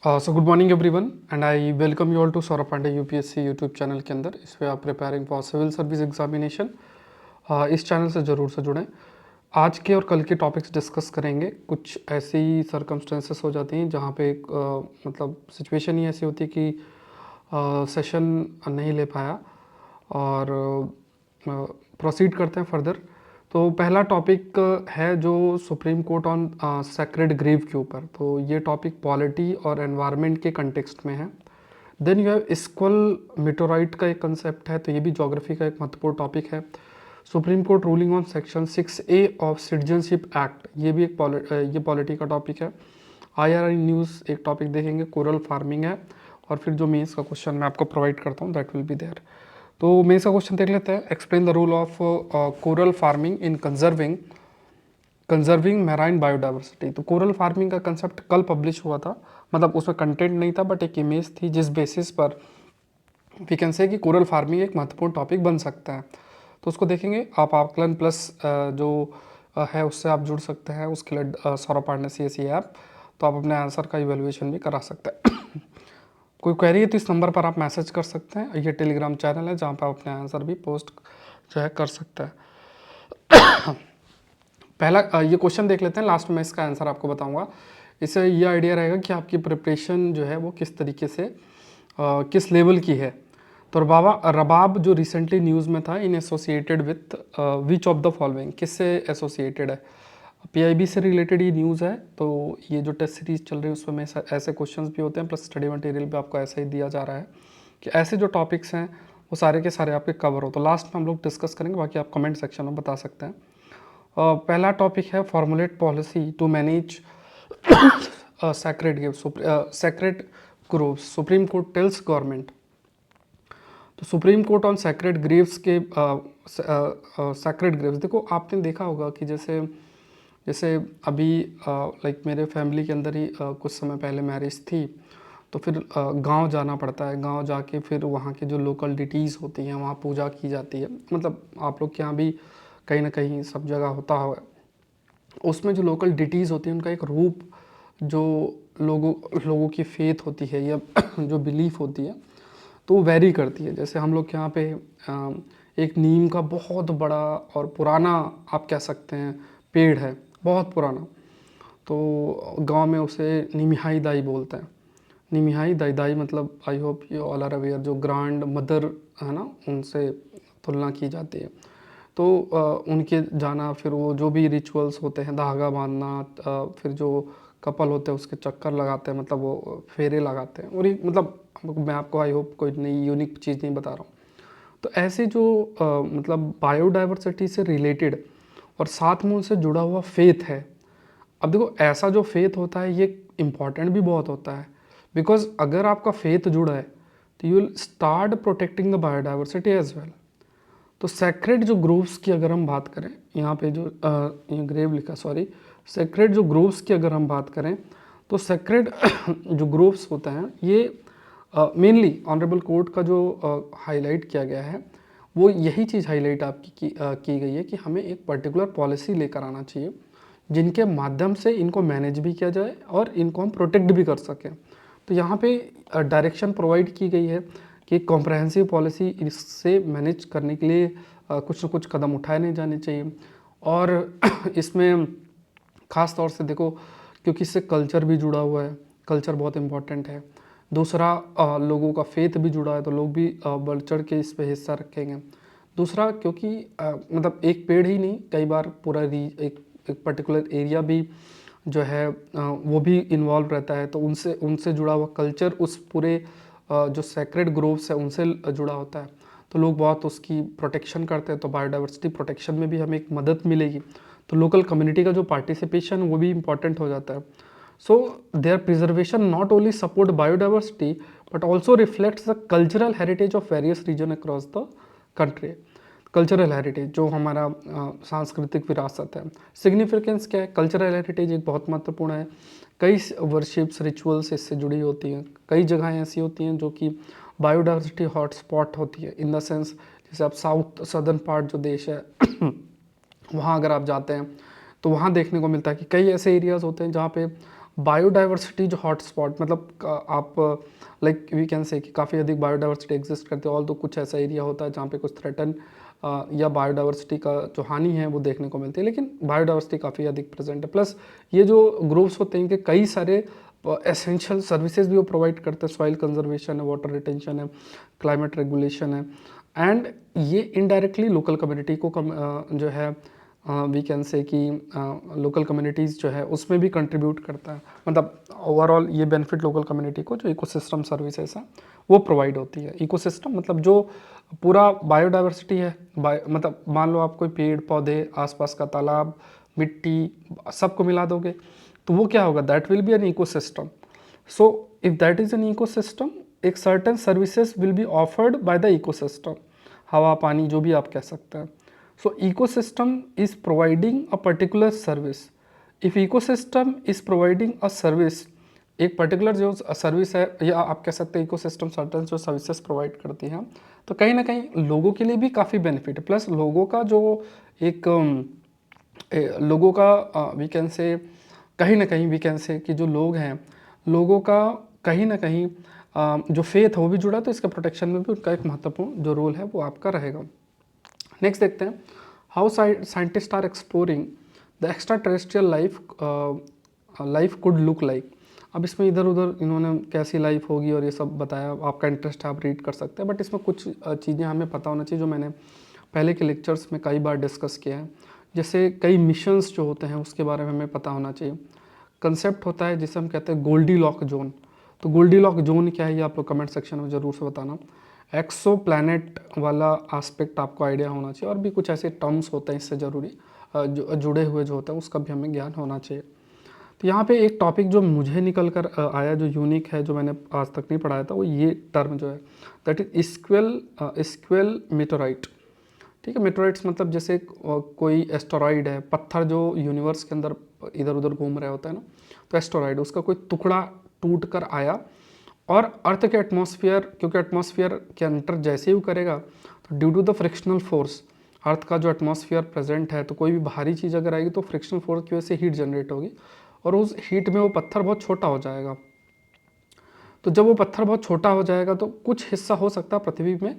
So good morning everyone and I welcome you all to Saurabh Pandey UPSC YouTube channel के अंदर। इस पे आप preparing for civil service examination इस चैनल से ज़रूर से जुड़ें। आज के और कल के टॉपिक्स डिस्कस करेंगे। कुछ ऐसी सर्कमस्टेंसेस हो जाती हैं जहाँ पे मतलब सिचुएशन ही ऐसी होती है कि सेशन नहीं ले पाया और प्रोसीड करते हैं फर्दर। तो पहला टॉपिक है जो Supreme Court on sacred grove के ऊपर। तो ये टॉपिक पॉलिटी और एनवायरनमेंट के कंटेक्स्ट में है। Then you have squall meteorite का एक कंसेप्ट है, तो ये भी ज्योग्राफी का एक महत्वपूर्ण टॉपिक है। Supreme court ruling on section 6A of citizenship act, ये भी एक ये पॉलिटी का टॉपिक है। IRI न्यूज़ एक टॉपिक देखेंगे, कोरल फार्मिंग है, और फिर जो मेंस का क्वेश्चन मैं आपको प्रोवाइड करता हूँ दैट विल बी देयर। तो मेंस का क्वेश्चन देख लेते हैं। Explain the role of coral farming in conserving marine biodiversity. तो कोरल फार्मिंग का कंसेप्ट कल पब्लिश हुआ था, मतलब उसमें कंटेंट नहीं था बट एक इमेज थी जिस बेसिस पर वी कैन से कि कोरल फार्मिंग एक महत्वपूर्ण टॉपिक बन सकता है। तो उसको देखेंगे। आप आकलन प्लस जो है उससे आप जुड़ सकते हैं, उसके लिए सौरभ पांडे CSE ऐप, तो आप अपने आंसर का इवेल्युएशन भी करा सकते हैं। कोई क्वेरी है तो इस नंबर पर आप मैसेज कर सकते हैं। ये टेलीग्राम चैनल है जहाँ पर आप अपने आंसर भी पोस्ट जो है कर सकते हैं। पहला ये क्वेश्चन देख लेते हैं, लास्ट में इसका आंसर आपको बताऊंगा। इससे ये आइडिया रहेगा कि आपकी प्रिपरेशन जो है वो किस तरीके से किस लेवल की है। तो रबाब जो रिसेंटली न्यूज़ में था, in associated with which of the following, किससे एसोसिएटेड है? PIB से रिलेटेड ये न्यूज़ है। तो ये जो टेस्ट सीरीज चल रही है उसमें ऐसे क्वेश्चंस भी होते हैं, प्लस स्टडी मटेरियल भी आपको ऐसा ही दिया जा रहा है कि ऐसे जो टॉपिक्स हैं वो सारे के सारे आपके कवर हो। तो लास्ट में हम लोग डिस्कस करेंगे, बाकी आप कमेंट सेक्शन में बता सकते हैं। पहला टॉपिक है formulate policy to manage sacred groves, Supreme Court tells government. तो Supreme Court on sacred graves के सैक्रेड ग्रेव्स, देखो आपने देखा होगा कि जैसे जैसे अभी लाइक मेरे फैमिली के अंदर ही कुछ समय पहले मैरिज थी, तो फिर गांव जाना पड़ता है। गांव जाके फिर वहाँ की जो लोकल डिटीज़ होती हैं वहाँ पूजा की जाती है। मतलब आप लोग के यहाँ भी कहीं ना कहीं सब जगह होता होगा। उसमें जो लोकल डिटीज़ होती है उनका एक रूप, जो लोगों की फेथ होती है या जो बिलीफ होती है, तो वो वेरी करती है। जैसे हम लोग के यहाँ पे एक नीम का बहुत बड़ा और पुराना आप कह सकते हैं पेड़ है, बहुत पुराना। तो गांव में उसे निमिहाई दाई बोलते हैं। निमिहाई दाई, दाई मतलब I hope you all are aware, जो ग्रैंड मदर है ना, उनसे तुलना की जाती है। तो उनके जाना, फिर वो जो भी रिचुअल्स होते हैं, धागा बांधना, फिर जो कपल होते हैं उसके चक्कर लगाते हैं, मतलब वो फेरे लगाते हैं। और ये मतलब मैं आपको आई होप कोई नई यूनिक चीज़ नहीं बता रहा हूँ। तो ऐसे जो मतलब बायोडाइवर्सिटी से रिलेटेड और साथ में उनसे जुड़ा हुआ फेथ है। अब देखो ऐसा जो फेथ होता है ये इम्पॉर्टेंट भी बहुत होता है, बिकॉज अगर आपका फेथ जुड़ा है तो you will start protecting the biodiversity as well. तो सेक्रेड जो ग्रोव्स की अगर हम बात करें, यहाँ पे जो ये ग्रेव लिखा, सॉरी, सेक्रेड जो ग्रोव्स की अगर हम बात करें, तो सेक्रेड जो ग्रोव्स होते हैं ये मेनली ऑनरेबल कोर्ट का जो हाईलाइट किया गया है वो यही चीज़ हाईलाइट आपकी की गई है कि हमें एक पर्टिकुलर पॉलिसी लेकर आना चाहिए जिनके माध्यम से इनको मैनेज भी किया जाए और इनको हम प्रोटेक्ट भी कर सकें। तो यहाँ पे डायरेक्शन प्रोवाइड की गई है कि कॉम्प्रहेंसिव पॉलिसी इससे मैनेज करने के लिए कुछ ना कुछ कदम उठाए जाने चाहिए। और इसमें ख़ास तौर से देखो, क्योंकि इससे कल्चर भी जुड़ा हुआ है, कल्चर बहुत इम्पोर्टेंट है। दूसरा लोगों का फेथ भी जुड़ा है, तो लोग भी बढ़ चढ़ के इस पे हिस्सा रखेंगे। दूसरा क्योंकि मतलब एक पेड़ ही नहीं, कई बार पूरा एक पर्टिकुलर एरिया भी जो है वो भी इन्वॉल्व रहता है। तो उनसे उनसे जुड़ा हुआ कल्चर उस पूरे जो सेक्रेड ग्रोव्स है उनसे जुड़ा होता है। तो लोग बहुत उसकी प्रोटेक्शन करते हैं। तो बायोडाइवर्सिटी प्रोटेक्शन में भी हमें एक मदद मिलेगी। तो लोकल कम्युनिटी का जो पार्टिसिपेशन वो भी इम्पॉर्टेंट हो जाता है। So their preservation not only support biodiversity but also reflects the cultural heritage of various region across the country. Cultural heritage जो हमारा सांस्कृतिक विरासत है। सिग्निफिकेंस क्या है? कल्चरल हेरिटेज एक बहुत महत्वपूर्ण है। कई वर्शिप्स रिचुअल्स इससे जुड़ी होती हैं। कई जगहें ऐसी होती हैं जो कि बायोडाइवर्सिटी हॉटस्पॉट होती है, इन द सेंस जैसे आप साउथ सदर्न पार्ट जो देश है वहाँ अगर आप जाते हैं तो वहाँ देखने को मिलता है कि कई ऐसे एरियाज़ होते हैं जहाँ पे बायोडाइवर्सिटी जो हॉटस्पॉट मतलब आप लाइक वी कैन से कि काफ़ी अधिक बायोडाइवर्सिटी एग्जिस्ट करती है, ऑल तो कुछ ऐसा एरिया होता है जहाँ पे कुछ थ्रेटन या बायोडाइवर्सिटी का जो हानि है वो देखने को मिलती है, लेकिन बायोडाइवर्सिटी काफ़ी अधिक प्रेजेंट है। प्लस ये जो ग्रुप्स होते हैं कि कई सारे एसेंशियल सर्विसेज भी वो प्रोवाइड करते हैं, सॉइल कंजर्वेशन है, वाटर रिटेंशन है, क्लाइमेट रेगुलेशन है, एंड ये इनडायरेक्टली लोकल कम्युनिटी को जो है वी कैन से कि लोकल कम्युनिटीज़ जो है उसमें भी कंट्रीब्यूट करता है। मतलब ओवरऑल ये बेनिफिट लोकल कम्युनिटी को जो इकोसिस्टम सर्विसेज हैं वो प्रोवाइड होती है। इकोसिस्टम मतलब जो पूरा बायोडाइवर्सिटी है, मतलब मान लो आप कोई पेड़ पौधे, आसपास का तालाब, मिट्टी, सबको मिला दोगे तो वो क्या होगा, that will be an ecosystem. So if that is an ecosystem, एक certain services will be offered by the ecosystem, हवा पानी जो भी आप कह सकते हैं। So ecosystem is providing a particular service. If ecosystem is providing a service, एक पर्टिकुलर जो सर्विस है या आप कह सकते हैं इकोसिस्टम सर्टन जो सर्विसेज प्रोवाइड करती हैं, तो कहीं ना कहीं लोगों के लिए भी काफ़ी बेनिफिट है। प्लस लोगों का जो एक लोगों का वी कैन से कहीं ना कहीं वी कैन से कि जो लोग हैं, लोगों का कहीं ना कहीं जो फेथ है वो भी जुड़ा, तो इसका प्रोटेक्शन में भी उनका एक महत्वपूर्ण जो रोल है वो आपका रहेगा। नेक्स्ट देखते हैं, how scientist are exploring the extraterrestrial life could look like. अब इसमें इधर उधर इन्होंने कैसी लाइफ होगी और ये सब बताया, आपका इंटरेस्ट है आप रीड कर सकते हैं, बट इसमें कुछ चीज़ें हमें पता होना चाहिए जो मैंने पहले के लेक्चर्स में कई बार डिस्कस किया है। जैसे कई मिशंस जो होते हैं उसके बारे में हमें पता होना चाहिए। कंसेप्ट होता है जिसे हम कहते हैं गोल्डी लॉक जोन। तो गोल्डी लॉक जोन क्या है ये आप लोग कमेंट सेक्शन में ज़रूर से बताना। एक्सो प्लैनेट वाला एस्पेक्ट आपको आइडिया होना चाहिए, और भी कुछ ऐसे टर्म्स होते हैं इससे ज़रूरी जो जुड़े हुए जो होते हैं उसका भी हमें ज्ञान होना चाहिए। तो यहाँ पे एक टॉपिक जो मुझे निकल कर आया जो यूनिक है, जो मैंने आज तक नहीं पढ़ाया था, वो ये टर्म जो है दैट इज स्क्वेल मेटोराइट। ठीक है, मेटोराइट्स मतलब जैसे कोई एस्टेरॉइड है, पत्थर जो यूनिवर्स के अंदर इधर उधर घूम रहे होते हैं ना, तो एस्टेरॉइड उसका कोई टुकड़ा टूट कर आया और अर्थ के एटमॉस्फेयर, क्योंकि एटमॉस्फेयर के अंदर जैसे ही वो करेगा तो due to the frictional force, earth का जो एटमॉस्फेयर प्रेजेंट है, तो कोई भी भारी चीज़ अगर आएगी तो फ्रिक्शनल फोर्स की वजह से हीट जनरेट होगी और उस हीट में वो पत्थर बहुत छोटा हो जाएगा। तो जब वो पत्थर बहुत छोटा हो जाएगा तो कुछ हिस्सा हो सकता है पृथ्वी में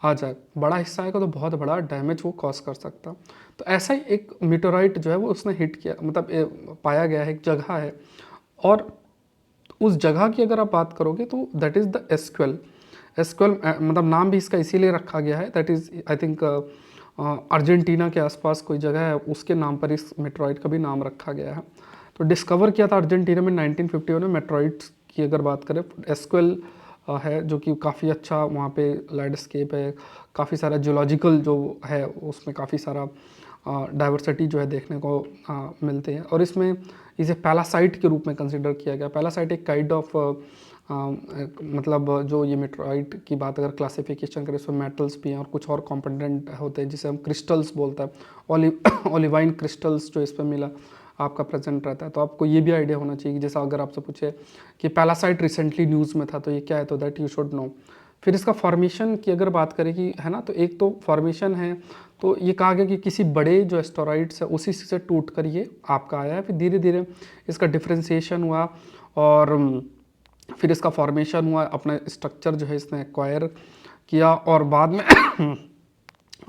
आ जाए, बड़ा हिस्सा आएगा तो बहुत बड़ा डैमेज वो कॉज कर सकता। तो ऐसा ही एक मीटोराइट जो है वो उसने हिट किया, मतलब पाया गया है, एक जगह है, और उस जगह की अगर आप बात करोगे तो दैट इज़ द एस्क्वेल। एस्क्वेल मतलब नाम भी इसका इसीलिए रखा गया है, that is I think Argentina के आसपास कोई जगह है, उसके नाम पर इस मेट्रॉइड का भी नाम रखा गया है। तो डिस्कवर किया था अर्जेंटीना में 1951 में। मेट्रॉइड्स की अगर बात करें, एस्क्वेल है जो कि काफ़ी अच्छा वहाँ पे लैंडस्केप है, काफ़ी सारा जियोलॉजिकल जो है उसमें काफ़ी सारा डाइवर्सिटी जो है देखने को मिलते हैं, और इसमें इसे पैलासाइट के रूप में कंसिडर किया गया। पैलासाइट एक काइंड ऑफ मतलब जो ये मेट्रोइट की बात अगर क्लासिफिकेशन करें, इसमें मेटल्स भी हैं और कुछ और कंपोनेंट होते हैं जिसे हम क्रिस्टल्स बोलते हैं। ओलिवाइन क्रिस्टल्स जो इस पर मिला आपका प्रेजेंट रहता है। तो आपको ये भी आइडिया होना चाहिए कि जैसा अगर आपसे पूछे कि पैलासाइट रिसेंटली न्यूज़ में था तो ये क्या है, तो दैट यू शुड नो। फिर इसका फॉर्मेशन की अगर बात करें कि है ना, तो एक तो फॉर्मेशन है, तो ये कहा गया कि किसी बड़े जो एस्टेरॉइड्स है उसी से टूट कर ये आपका आया है। फिर धीरे धीरे इसका डिफ्रेंसिएशन हुआ और फिर इसका फॉर्मेशन हुआ, अपना स्ट्रक्चर जो है इसने एक्वायर किया, और बाद में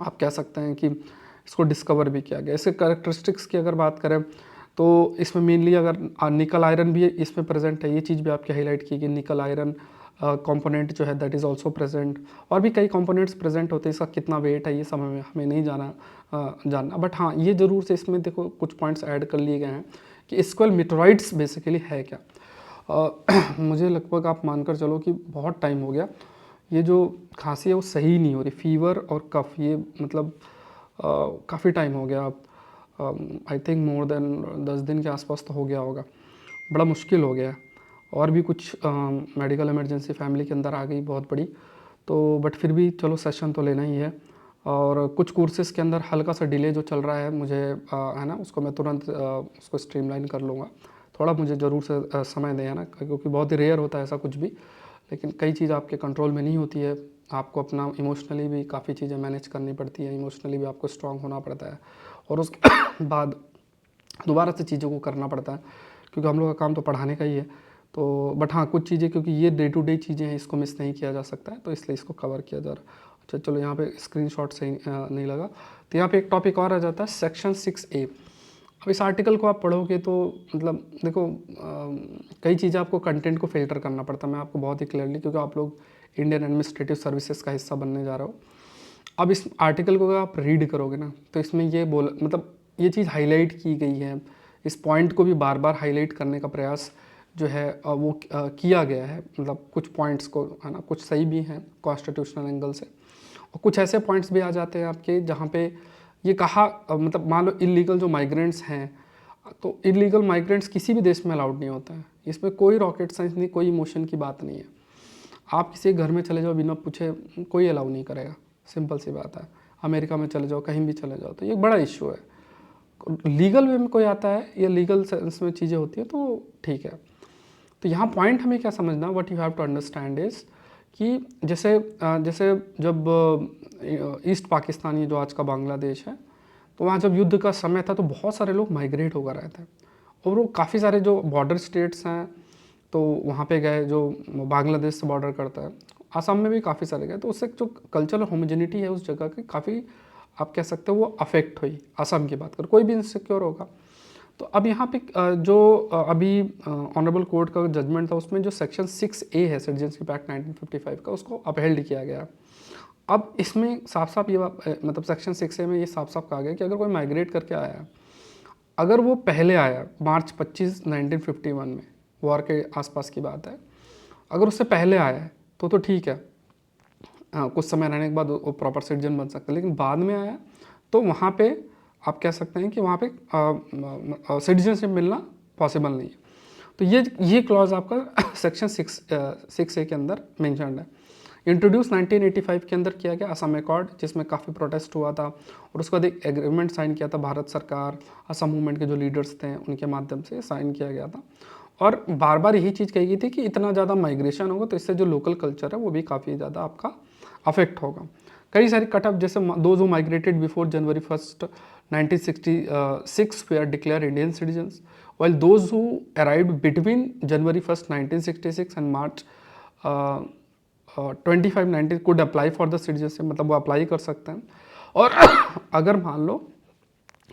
आप कह सकते हैं कि इसको डिस्कवर भी किया गया। इसके कैरेक्टरिस्टिक्स की अगर बात करें तो इसमें मेनली अगर निकल आयरन भी इसमें प्रेजेंट है, ये चीज़ भी आपकी हाईलाइट की गई, निकल आयरन कंपोनेंट जो है दैट इज़ आल्सो प्रेजेंट। और भी कई कंपोनेंट्स प्रेजेंट होते हैं, इसका कितना वेट है ये सब हमें नहीं जानना, बट हाँ ये ज़रूर से इसमें देखो कुछ पॉइंट्स ऐड कर लिए गए हैं कि स्क्वेल मेटोराइट्स बेसिकली है क्या। मुझे लगभग आप मानकर चलो कि बहुत टाइम हो गया, ये जो खांसी है वो सही नहीं हो रही, फीवर और कफ, ये मतलब काफ़ी टाइम हो गया, आई थिंक मोर देन 10 दिन के आसपास तो हो गया होगा, बड़ा मुश्किल हो गया है। और भी कुछ मेडिकल इमरजेंसी फैमिली के अंदर आ गई बहुत बड़ी, तो बट फिर भी चलो सेशन तो लेना ही है। और कुछ कोर्सेज़ के अंदर हल्का सा डिले जो चल रहा है मुझे है ना, उसको मैं तुरंत उसको स्ट्रीमलाइन कर लूँगा। थोड़ा मुझे ज़रूर से समय दें, है ना, क्योंकि बहुत ही रेयर होता है ऐसा कुछ भी, लेकिन कई चीज़ आपके कंट्रोल में नहीं होती है। आपको अपना इमोशनली भी काफ़ी चीज़ें मैनेज करनी पड़ती है, इमोशनली भी आपको स्ट्रांग होना पड़ता है, और उसके बाद दोबारा से चीज़ों को करना पड़ता है, क्योंकि हम लोग का काम तो पढ़ाने का ही है। तो बट हाँ, कुछ चीज़ें क्योंकि ये डे टू डे चीज़ें हैं, इसको मिस नहीं किया जा सकता है, तो इसलिए इसको कवर किया जा रहा है। अच्छा चलो, यहाँ पे स्क्रीनशॉट सही नहीं लगा, तो यहाँ पे एक टॉपिक और आ जाता है सेक्शन 6A। अब इस आर्टिकल को आप पढ़ोगे तो मतलब देखो कई चीज़ें आपको कंटेंट को फिल्टर करना पड़ता है। मैं आपको बहुत ही क्लियरली, क्योंकि आप लोग इंडियन एडमिनिस्ट्रेटिव सर्विसेज का हिस्सा बनने जा रहे हो। अब इस आर्टिकल को अगर आप रीड करोगे ना, तो इसमें ये मतलब ये चीज़ हाईलाइट की गई है, इस पॉइंट को भी बार बार हाईलाइट करने का प्रयास जो है वो किया गया है। मतलब कुछ पॉइंट्स को, है ना, कुछ सही भी हैं कॉन्स्टिट्यूशनल एंगल से, और कुछ ऐसे पॉइंट्स भी आ जाते हैं आपके जहाँ पे ये कहा मतलब मान लो इलीगल जो माइग्रेंट्स हैं, तो इलीगल माइग्रेंट्स किसी भी देश में अलाउड नहीं होता है। इसमें कोई रॉकेट साइंस नहीं, कोई इमोशन की बात नहीं है। आप किसी घर में चले जाओ बिना पूछे, कोई अलाउ नहीं करेगा, सिंपल सी बात है। अमेरिका में चले जाओ, कहीं भी चले जाओ, तो ये बड़ा इशू है। लीगल वे में कोई आता है या लीगल सेंस में चीज़ें होती है तो ठीक है। तो यहाँ पॉइंट हमें क्या समझना, what you have to understand is कि जैसे जैसे जब ईस्ट पाकिस्तान, ये जो आज का बांग्लादेश है, तो वहाँ जब युद्ध का समय था तो बहुत सारे लोग माइग्रेट होकर आए थे, और वो काफ़ी सारे जो बॉर्डर स्टेट्स हैं तो वहाँ पे गए, जो बांग्लादेश से बॉर्डर करता है, असम में भी काफ़ी सारे गए, तो उससे जो कल्चरल होमोजेनिटी है उस जगह की काफ़ी, आप कह सकते हो, वो अफेक्ट हुई। असम की बात कर, कोई भी इनसिक्योर होगा। तो अब यहाँ पे जो अभी ऑनरेबल कोर्ट का जजमेंट था, उसमें जो सेक्शन 6A है सिटीजनशिप एक्ट 1955 का, उसको अपहेल्ड किया गया। अब इसमें साफ साफ ये मतलब सेक्शन 6A में ये साफ साफ कहा गया कि अगर कोई माइग्रेट करके आया है, अगर वो पहले आया मार्च 25 1951 में, वॉर के आसपास की बात है, अगर उससे पहले आया है तो ठीक है, कुछ समय रहने के बाद वो प्रॉपर सिटीजन बन सकता है। लेकिन बाद में आया तो वहाँ पे आप कह सकते हैं कि वहाँ पे सिटीजनशिप मिलना पॉसिबल नहीं है। तो ये क्लॉज आपका सेक्शन 6A के अंदर मेंशन्ड है। इंट्रोड्यूस 1985 के अंदर किया गया असम अकॉर्ड, जिसमें काफ़ी प्रोटेस्ट हुआ था, और उसके बाद एक एग्रीमेंट साइन किया था भारत सरकार, असम मूवमेंट के जो लीडर्स थे उनके माध्यम से साइन किया गया था। और बार बार यही चीज़ कही गई थी कि इतना ज़्यादा माइग्रेशन होगा तो इससे जो लोकल कल्चर है वो भी काफ़ी ज़्यादा आपका अफेक्ट होगा। कई सारी कटअप, जैसे दो जो माइग्रेटेड बिफोर जनवरी 1 1966 वे are declare Indian citizens, while those who arrived between January 1st 1966 and March 25 19 could apply for the citizenship, मतलब वो अप्लाई कर सकते हैं। और अगर मान लो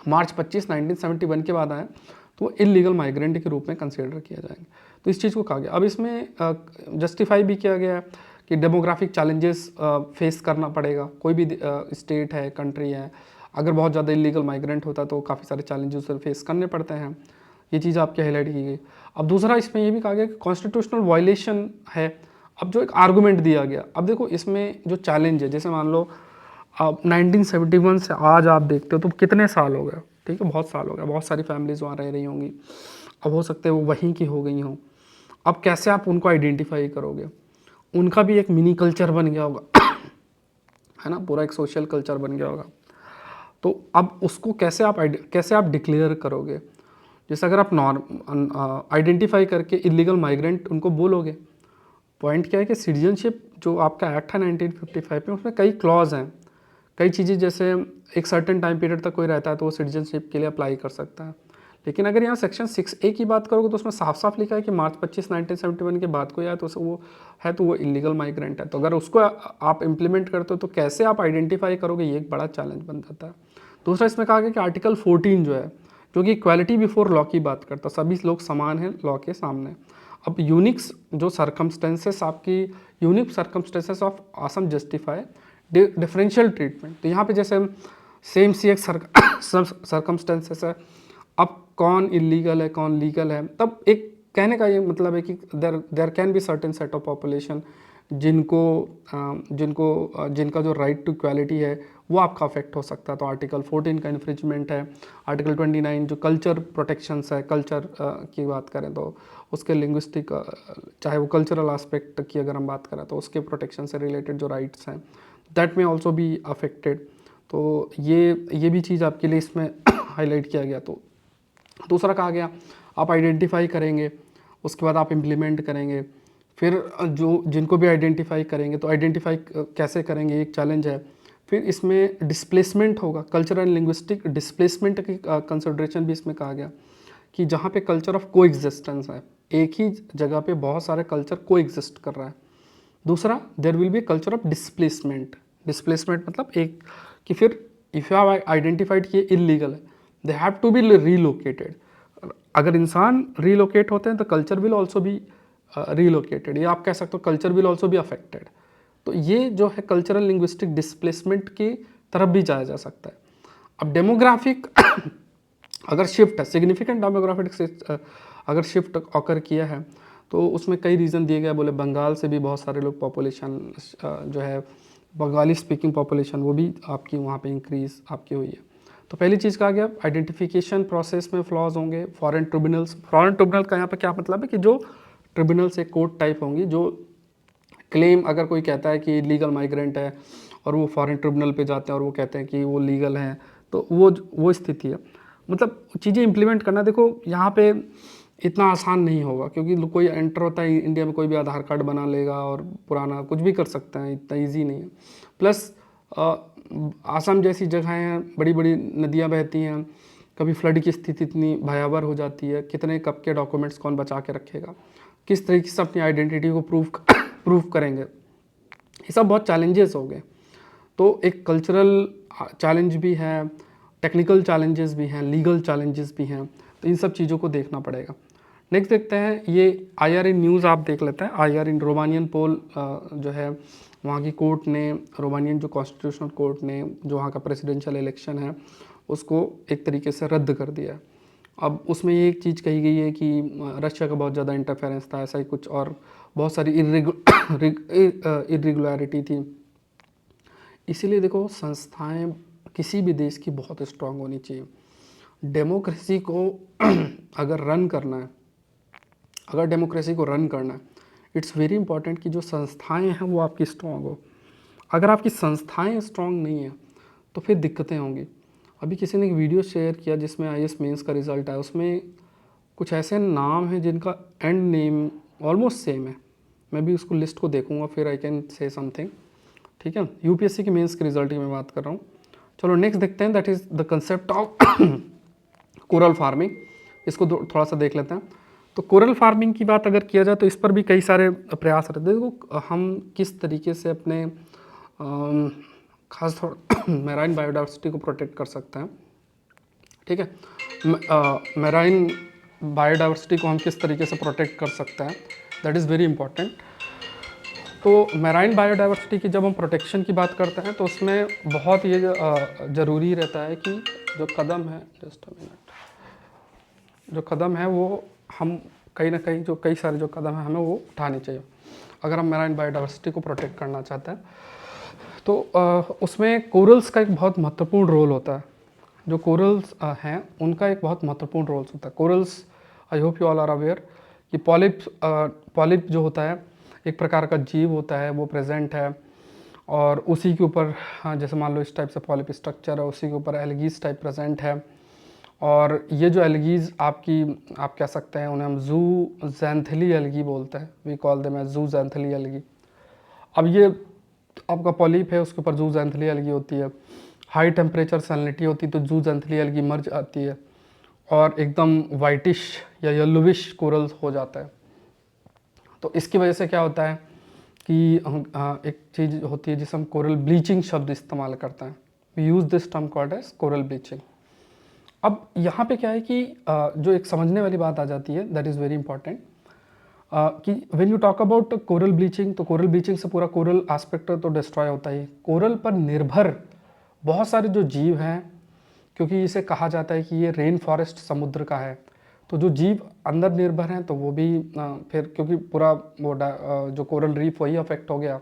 मार्च 25 1971 के बाद आए तो वो इलीगल माइग्रेंट के रूप में कंसिडर किया जाएंगे। तो इस चीज़ को कहा गया। अब इसमें जस्टिफाई भी किया गया है कि डेमोग्राफिक चैलेंजेस फेस करना पड़ेगा। कोई भी स्टेट है, कंट्री है, अगर बहुत ज़्यादा इलीगल माइग्रेंट होता है तो काफ़ी सारे चैलेंजेस फेस करने पड़ते हैं। ये चीज़ आपकी हाईलाइट की गई। अब दूसरा इसमें ये भी कहा गया कि कॉन्स्टिट्यूशनल वायलेशन है। अब जो एक आर्गूमेंट दिया गया, अब देखो इसमें जो चैलेंज है, जैसे मान लो अब 1971 से आज आप देखते हो तो कितने साल हो गए, ठीक है, बहुत साल हो गया, बहुत सारी फैमिलीज वहाँ रह रही होंगी, अब हो सकते हैं वो वहीं की हो गई हों। अब कैसे आप उनको आइडेंटिफाई करोगे? उनका भी एक मिनी कल्चर बन गया होगा है ना, पूरा एक सोशल कल्चर बन गया होगा। तो अब उसको कैसे आप डिक्लेयर करोगे? जैसे अगर आप आइडेंटिफाई करके इलीगल माइग्रेंट उनको बोलोगे, पॉइंट क्या है कि सिटीजनशिप जो आपका एक्ट है 1955 में, उसमें कई क्लॉज हैं, कई चीज़ें, जैसे एक सर्टेन टाइम पीरियड तक कोई रहता है तो वो सिटीजनशिप के लिए अप्लाई कर सकता है। लेकिन अगर यहाँ सेक्शन 6A की बात करोगे तो उसमें साफ साफ लिखा है कि मार्च 25 1971 के बाद कोई आया तो वो इलीगल माइग्रेंट है। तो अगर उसको आप इम्प्लीमेंट करते हो तो कैसे आप आइडेंटिफाई करोगे, ये एक बड़ा चैलेंज बन जाता है। दूसरा इसमें कहा गया कि आर्टिकल 14 जो है, जो कि इक्वालिटी बिफोर लॉ की बात करता है, सभी लोग समान हैं लॉ के सामने। अब यूनिक्स जो सर्कमस्टेंसेस आपकी unique circumstances of Assam justify differential treatment. तो यहाँ पे जैसे सेम सी एक सर्कमस्टेंसेस है, अब कौन इलीगल है कौन लीगल है, तब एक कहने का ये मतलब है कि there can be certain set of population जिनका जो राइट टू इक्वालिटी है वो आपका अफेक्ट हो सकता है। तो आर्टिकल 14 का इन्फ्रिंजमेंट है। आर्टिकल 29 जो कल्चर प्रोटेक्शंस है, कल्चर की बात करें तो उसके लिंग्विस्टिक, चाहे वो कल्चरल एस्पेक्ट की अगर हम बात करें तो उसके प्रोटेक्शन से रिलेटेड जो राइट्स हैं, दैट में ऑल्सो बी अफेक्टेड। तो ये भी चीज़ आपके लिए इसमें हाईलाइट किया गया। तो दूसरा कहा गया आप आइडेंटिफाई करेंगे, उसके बाद आप इम्प्लीमेंट करेंगे, फिर जो जिनको भी आइडेंटिफाई करेंगे तो आइडेंटिफाई कैसे करेंगे, एक चैलेंज है। फिर इसमें डिस्प्लेसमेंट होगा, कल्चरल एंड लिंग्विस्टिक डिस्प्लेसमेंट की कंसिडरेशन भी इसमें कहा गया कि जहाँ पे कल्चर ऑफ को एग्जिस्टेंस है, एक ही जगह पे बहुत सारे कल्चर को एग्जिस्ट कर रहा है। दूसरा, there will be culture of displacement. Displacement मतलब एक कि फिर इफ़ यू हैव आइडेंटिफाइड कि ये इलीगल है, they have to be relocated. अगर इंसान रीलोकेट होते हैं तो culture will also be relocated, या आप कह सकते हो culture will also be affected. तो ये जो है कल्चरल लिंग्विस्टिक डिस्प्लेसमेंट की तरफ भी जाया जा सकता है। अब डेमोग्राफिक अगर शिफ्ट है, सिग्निफिकेंट डेमोग्राफिक अगर शिफ्ट ऑकर किया है तो उसमें कई रीज़न दिए गए। बोले बंगाल से भी बहुत सारे लोग पॉपुलेशन जो है बंगाली स्पीकिंग पॉपुलेशन वो भी आपकी वहाँ पे इंक्रीज आपकी हुई है। तो पहली चीज़ कहा गया आइडेंटिफिकेशन प्रोसेस में फ्लॉज होंगे। फॉरेन ट्रिब्यूनल्स, फॉरेन ट्रिब्यूनल का यहाँ पे क्या मतलब है कि जो ट्रिब्यूनल्स एक कोर्ट टाइप होंगी, जो क्लेम अगर कोई कहता है कि लीगल माइग्रेंट है और वो फॉरेन ट्रिब्यूनल पे जाते हैं और वो कहते हैं कि वो लीगल हैं, तो वो स्थिति है। मतलब चीज़ें इम्प्लीमेंट करना, देखो यहाँ पे इतना आसान नहीं होगा, क्योंकि कोई एंटर होता है इंडिया में, कोई भी आधार कार्ड बना लेगा और पुराना कुछ भी कर सकते हैं, इतना ईजी नहीं है। प्लस आसाम जैसी जगहें हैं, बड़ी बड़ी नदियाँ बहती हैं, कभी फ्लड की स्थिति इतनी भयावह हो जाती है, कितने कब के डॉक्यूमेंट्स कौन बचा के रखेगा, किस तरीके से अपनी आइडेंटिटी को प्रूव करेंगे, ये सब बहुत चैलेंजेस हो गए। तो एक कल्चरल चैलेंज भी है, टेक्निकल चैलेंजेस भी हैं, लीगल चैलेंजेस भी हैं, तो इन सब चीज़ों को देखना पड़ेगा। नेक्स्ट देखते हैं, ये IRN न्यूज़ आप देख लेते हैं। IRN रोमानियन पोल जो है, वहाँ की कोर्ट ने, रोमानियन जो कॉन्स्टिट्यूशनल कोर्ट ने जो वहाँ का प्रेसिडेंशियल इलेक्शन है उसको एक तरीके से रद्द कर दिया है। अब उसमें ये एक चीज़ कही गई है कि रशिया का बहुत ज़्यादा इंटरफेरेंस था, ऐसा ही कुछ, और बहुत सारी इरेगुलरिटी थी। इसीलिए देखो, संस्थाएं किसी भी देश की बहुत स्ट्रांग होनी चाहिए। डेमोक्रेसी को अगर रन करना है, अगर डेमोक्रेसी को रन करना है, इट्स वेरी इंपॉर्टेंट कि जो संस्थाएं हैं वो आपकी स्ट्रांग हो। अगर आपकी संस्थाएं स्ट्रांग नहीं है तो फिर दिक्कतें होंगी। अभी किसी ने एक वीडियो शेयर किया जिसमें IAS मेंस का रिजल्ट है, उसमें कुछ ऐसे नाम हैं जिनका एंड नेम ऑलमोस्ट सेम है। मैं भी उसको लिस्ट को देखूंगा, फिर आई कैन से समथिंग। ठीक है, UPSC के मेंस के रिजल्ट की मैं बात कर रहा हूँ। चलो नेक्स्ट देखते हैं, that is the concept of coral farming. इसको थोड़ा सा देख लेते हैं। तो कोरल फार्मिंग की बात अगर किया जाए तो इस पर भी कई सारे प्रयास रहते हैं। देखो, हम किस तरीके से अपने खास तौर मैराइन बायोडाइवर्सिटी को प्रोटेक्ट कर सकते हैं। ठीक है, मैराइन बायोडाइवर्सिटी को हम किस तरीके से प्रोटेक्ट कर सकते हैं, दैट इज़ वेरी इंपॉर्टेंट। तो मैराइन बायोडाइवर्सिटी की जब हम प्रोटेक्शन की बात करते हैं तो उसमें बहुत ये ज़रूरी रहता है कि जो कदम है, जस्ट अ मिनट, जो कदम है वो हम कहीं ना कहीं, जो कई सारे जो कदम है हमें वो उठाने चाहिए अगर हम मैराइन बायोडाइवर्सिटी को प्रोटेक्ट करना चाहते हैं। तो उसमें कोरल्स का एक बहुत महत्वपूर्ण रोल होता है। जो कोरल्स हैं उनका एक बहुत महत्वपूर्ण रोल होता है। Corals, I hope you all are aware कि पॉलिप जो होता है एक प्रकार का जीव होता है, वो प्रेजेंट है, और उसी के ऊपर जैसे मान लो इस टाइप से पॉलिप स्ट्रक्चर है, उसी के ऊपर एल्गीज टाइप प्रेजेंट है। और ये जो एल्गीज आपकी, आप कह सकते हैं उन्हें हम ज़ूज़ैंथेली एल्गी बोलते हैं, we call them as zooxanthellae algae. अब ये आपका पॉलिप है, उसके ऊपर ज़ूज़ैंथेली एल्गी होती है। हाई टेम्परेचर सैलिनिटी होती है तो ज़ूज़ैंथेली एल्गी मर जाती है और एकदम वाइटिश या येलोविश कोरल्स हो जाता है। तो इसकी वजह से क्या होता है कि एक चीज़ होती है जिसे हम कोरल ब्लीचिंग शब्द इस्तेमाल करते हैं। We use this term called as coral bleaching. अब यहाँ पे क्या है कि जो एक समझने वाली बात आ जाती है, दैट इज़ वेरी इंपॉर्टेंट, कि when you talk about coral bleaching, तो कोरल ब्लीचिंग से पूरा कोरल एस्पेक्ट तो डिस्ट्रॉय होता ही। कोरल पर निर्भर बहुत सारे जो जीव हैं, क्योंकि इसे कहा जाता है कि ये रेन फॉरेस्ट समुद्र का है, तो जो जीव अंदर निर्भर हैं तो वो भी फिर, क्योंकि पूरा वो जो कोरल रीफ वही अफेक्ट हो गया,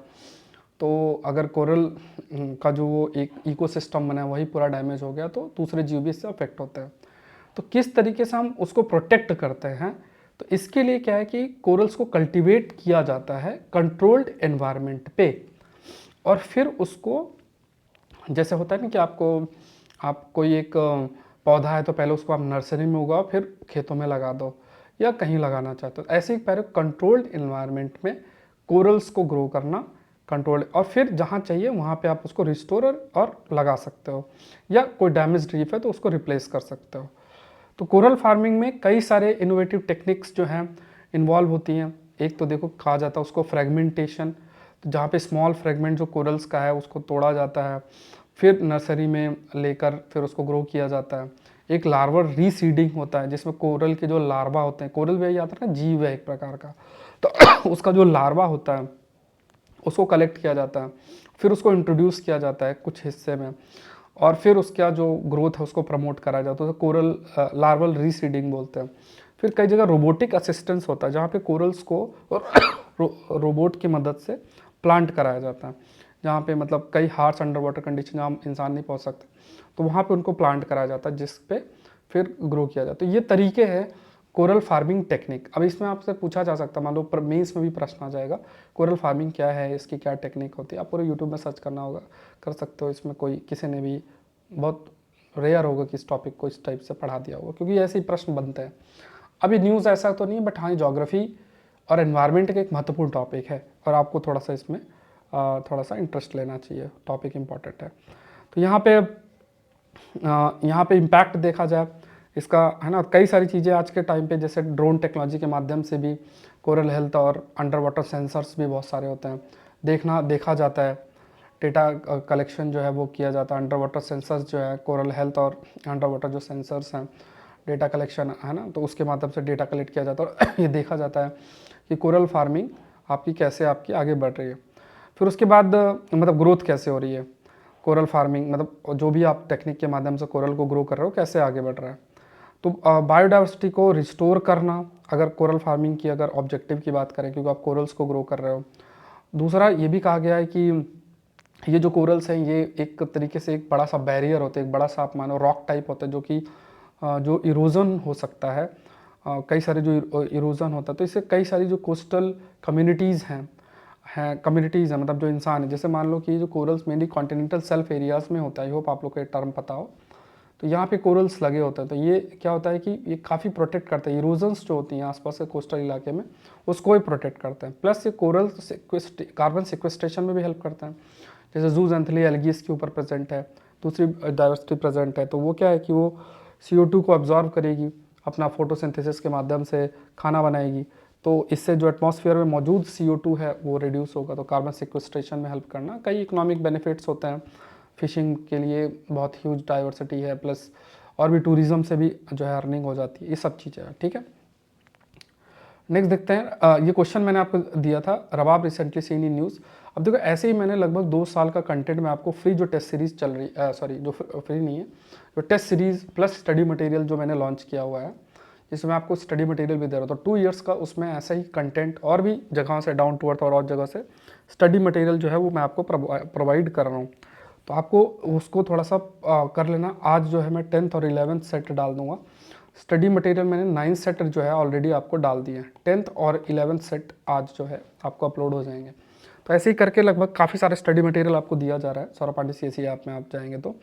तो अगर कोरल का जो वो एक इकोसिस्टम बना है वही पूरा डैमेज हो गया तो दूसरे जीव भी इससे अफेक्ट होते हैं। तो किस तरीके से हम उसको प्रोटेक्ट करते हैं, तो इसके लिए क्या है कि कोरल्स को कल्टीवेट किया जाता है कंट्रोल्ड एनवायरनमेंट पे, और फिर उसको, जैसे होता है ना कि आप कोई एक पौधा है तो पहले उसको आप नर्सरी में उगाओ फिर खेतों में लगा दो या कहीं लगाना चाहते हो, ऐसे ही पहले कंट्रोल्ड एनवायरनमेंट में कोरल्स को ग्रो करना कंट्रोल्ड, और फिर जहाँ चाहिए वहाँ पे आप उसको रिस्टोर और लगा सकते हो, या कोई डैमेज रीफ है तो उसको रिप्लेस कर सकते हो। तो कोरल फार्मिंग में कई सारे इनोवेटिव टेक्निक्स जो हैं इन्वॉल्व होती हैं। एक तो देखो कहा जाता है उसको फ्रेगमेंटेशन, तो जहाँ पे स्मॉल फ्रेगमेंट जो कोरल्स का है उसको तोड़ा जाता है, फिर नर्सरी में लेकर फिर उसको ग्रो किया जाता है। एक लार्वा रीसीडिंग होता है जिसमें कोरल के जो लार्वा होते हैं, कोरल भी आता है ना, जीव है एक प्रकार का, तो उसका जो लार्वा होता है उसको कलेक्ट किया जाता है, फिर उसको इंट्रोड्यूस किया जाता है कुछ हिस्से में, और फिर उसका जो ग्रोथ है उसको प्रमोट करा जाता है, तो कोरल लार्वल रीसीडिंग बोलते हैं। फिर कई जगह रोबोटिक असिस्टेंस होता है जहाँ पे कोरल्स को रोबोट की मदद से प्लांट कराया जाता है, जहाँ पे मतलब कई हार्श अंडर वाटर कंडीशन जहाँ इंसान नहीं पहुँच सकते, तो वहाँ पे उनको प्लांट कराया जाता है जिस पे फिर ग्रो किया जाता है। तो ये तरीके हैं कोरल फार्मिंग टेक्निक। अब इसमें आपसे पूछा जा सकता है, मान लो मेंस में भी प्रश्न आ जाएगा, कोरल फार्मिंग क्या है, इसकी क्या टेक्निक होती है, आप पूरे यूट्यूब में सर्च करना होगा, कर सकते हो। इसमें कोई किसी ने भी, बहुत रेयर होगा कि इस टॉपिक को इस टाइप से पढ़ा दिया होगा, क्योंकि ऐसे ही प्रश्न बनते हैं। अभी न्यूज़ ऐसा तो नहीं, बट हाँ ज्योग्राफी और एनवायरनमेंट का एक महत्वपूर्ण टॉपिक है और आपको थोड़ा सा इसमें थोड़ा सा इंटरेस्ट लेना चाहिए, टॉपिक इंपॉर्टेंट है। तो यहाँ पे इम्पैक्ट देखा जाए इसका, है ना, कई सारी चीज़ें आज के टाइम पे जैसे ड्रोन टेक्नोलॉजी के माध्यम से भी कोरल हेल्थ और अंडर वाटर सेंसर्स भी बहुत सारे होते हैं, देखा जाता है, डेटा कलेक्शन जो है वो किया जाता है। अंडर वाटर सेंसर्स जो है कोरल हेल्थ और अंडर वाटर जो सेंसर्स हैं, डेटा कलेक्शन है ना, तो उसके माध्यम से डेटा कलेक्ट किया जाता है और ये देखा जाता है कि कोरल फार्मिंग आपकी आगे बढ़ रही है। फिर उसके बाद मतलब ग्रोथ कैसे हो रही है कोरल फार्मिंग, मतलब जो भी आप टेक्निक के माध्यम से कोरल को ग्रो कर रहे हो कैसे आगे बढ़ रहा है। तो बायोडाइवर्सिटी को रिस्टोर करना, अगर कोरल फार्मिंग की अगर ऑब्जेक्टिव की बात करें, क्योंकि आप कोरल्स को ग्रो कर रहे हो। दूसरा ये भी कहा गया है कि ये जो कोरल्स हैं ये एक तरीके से एक बड़ा सा बैरियर होता है, एक बड़ा सा आप मानो रॉक टाइप होता है जो कि जो इरोजन हो सकता है, कई सारे जो इरोजन होता है, तो इससे कई सारी जो कोस्टल कम्युनिटीज़ हैं मतलब जो इंसान है, जैसे मान लो कि जो corals mainly continental self areas में होता है, आई होप आप लोग को ये टर्म पता हो, तो यहाँ पे कोरल्स लगे होते हैं, तो ये क्या होता है कि ये काफ़ी प्रोटेक्ट करते हैं, इरोजन्स जो होती हैं आसपास के कोस्टल इलाके में उसको भी प्रोटेक्ट करते हैं। प्लस ये कोरल्स कार्बन सिक्वेस्ट्रेशन में भी हेल्प करते हैं, जैसे जूज़ैंथली एल्गी इसके ऊपर प्रेजेंट है, दूसरी डाइवर्सिटी प्रेजेंट है, तो वो क्या है कि वो CO2 को अब्जॉर्व करेगी, अपना फोटोसिंथेसिस के माध्यम से खाना बनाएगी, तो इससे जो एटमॉस्फेयर में मौजूद CO2 है वो रिड्यूस होगा, तो कार्बन सिक्वेस्ट्रेशन में हेल्प करना। कई इकोनॉमिक बेनिफिट्स होते हैं, फिशिंग के लिए बहुत ह्यूज डाइवर्सिटी है, प्लस और भी टूरिज्म से भी जो है अर्निंग हो जाती है, ये सब चीज़ें हैं। ठीक है, नेक्स्ट देखते हैं। ये क्वेश्चन मैंने आपको दिया था, रबाब रिसेंटली सीन इन न्यूज़। अब देखो ऐसे ही मैंने लगभग 2 साल का कंटेंट में आपको फ्री जो टेस्ट सीरीज़ चल रही, सॉरी जो फ्री नहीं है, जो test series plus study material जो मैंने लॉन्च किया हुआ है, जिसमें आपको स्टडी मटेरियल भी दे रहा हूँ, तो 2 इयर्स का उसमें ऐसा ही कंटेंट और भी जगहों से डाउन टू अर्थ और जगह से स्टडी मटेरियल जो है वो मैं आपको प्रोवाइड कर रहा हूँ, तो आपको उसको थोड़ा सा कर लेना। आज जो है मैं 10th और 11th सेट डाल दूंगा। स्टडी मटेरियल मैंने 9 सेट जो है ऑलरेडी आपको डाल दिए हैं, 10th और 11th सेट आज जो है आपको अपलोड हो जाएंगे। तो ऐसे ही करके लगभग काफ़ी सारे स्टडी मटेरियल आपको दिया जा रहा है सौरभ पांडे CSE ऐप में आप जाएंगे तो।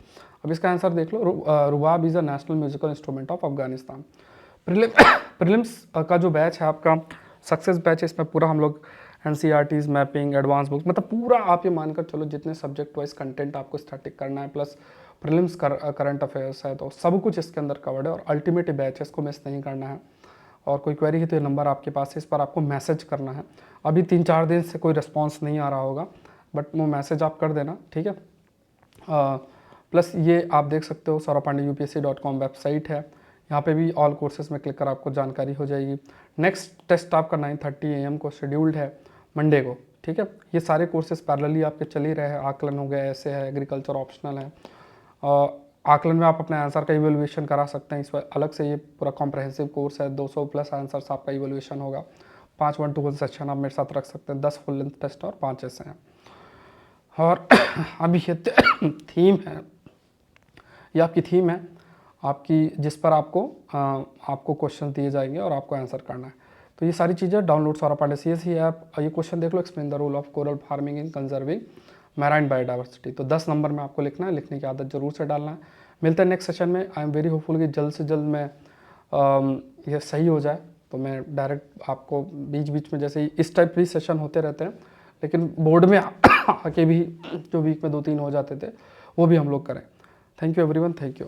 अब इसका आंसर देख लो, rubab is a national musical instrument of Afghanistan. Prelims का जो बैच है आपका सक्सेस बैच है, इसमें पूरा हम लोग NCERTs, मैपिंग, एडवांस बुक्स, मतलब पूरा आप ये मानकर चलो जितने सब्जेक्ट वाइज कंटेंट आपको स्टैटिक करना है, प्लस प्रीलिम्स करंट अफेयर्स है, तो सब कुछ इसके अंदर कवर्ड है और अल्टीमेट बैच है, इसको मिस नहीं करना है। और कोई क्वेरी है तो ये नंबर आपके पास है, इस पर आपको मैसेज करना है। अभी 3-4 दिन से कोई रिस्पॉन्स नहीं आ रहा होगा, बट वो मैसेज आप कर देना, ठीक है। प्लस ये आप देख सकते हो saurabhpandeyupsc.com वेबसाइट है, यहाँ पे भी ऑल कोर्सेज में क्लिक कर आपको जानकारी हो जाएगी। नेक्स्ट टेस्ट आपका 9:30 AM को शेड्यूल्ड है मंडे को, ठीक है। ये सारे कोर्सेज पैरेलली आपके चल ही रहे हैं, आकलन हो गया, ऐसे है, एग्रीकल्चर ऑप्शनल है। आकलन में आप अपने आंसर का इवैल्यूएशन करा सकते हैं, इस पर अलग से ये पूरा कॉम्प्रहेंसिव कोर्स है, 200+ आंसर्स आपका इवैल्यूएशन होगा। 5 1-to-1 सेक्शन आप मेरे साथ रख सकते हैं, 10 फुल लेंथ टेस्ट और 5 ऐसे हैं। और अभी ये थीम है, ये आपकी थीम है आपकी, जिस पर आपको क्वेश्चन दिए जाएंगे और आपको आंसर करना है। तो ये सारी चीज़ें download Saurabh Pandey CSE app. ये क्वेश्चन देख लो, explain the role of coral farming in conserving marine biodiversity. तो 10 नंबर में आपको लिखना है, लिखने की आदत जरूर से डालना है। मिलते हैं नेक्स्ट सेशन में। आई एम वेरी होपफुल कि जल्द से जल्द मैं ये सही हो जाए, तो मैं डायरेक्ट आपको बीच बीच में, जैसे इस टाइप भी सेशन होते रहते हैं, लेकिन बोर्ड में आके भी जो वीक में 2-3 हो जाते थे वो भी हम लोग करें। Thank you everyone, thank you.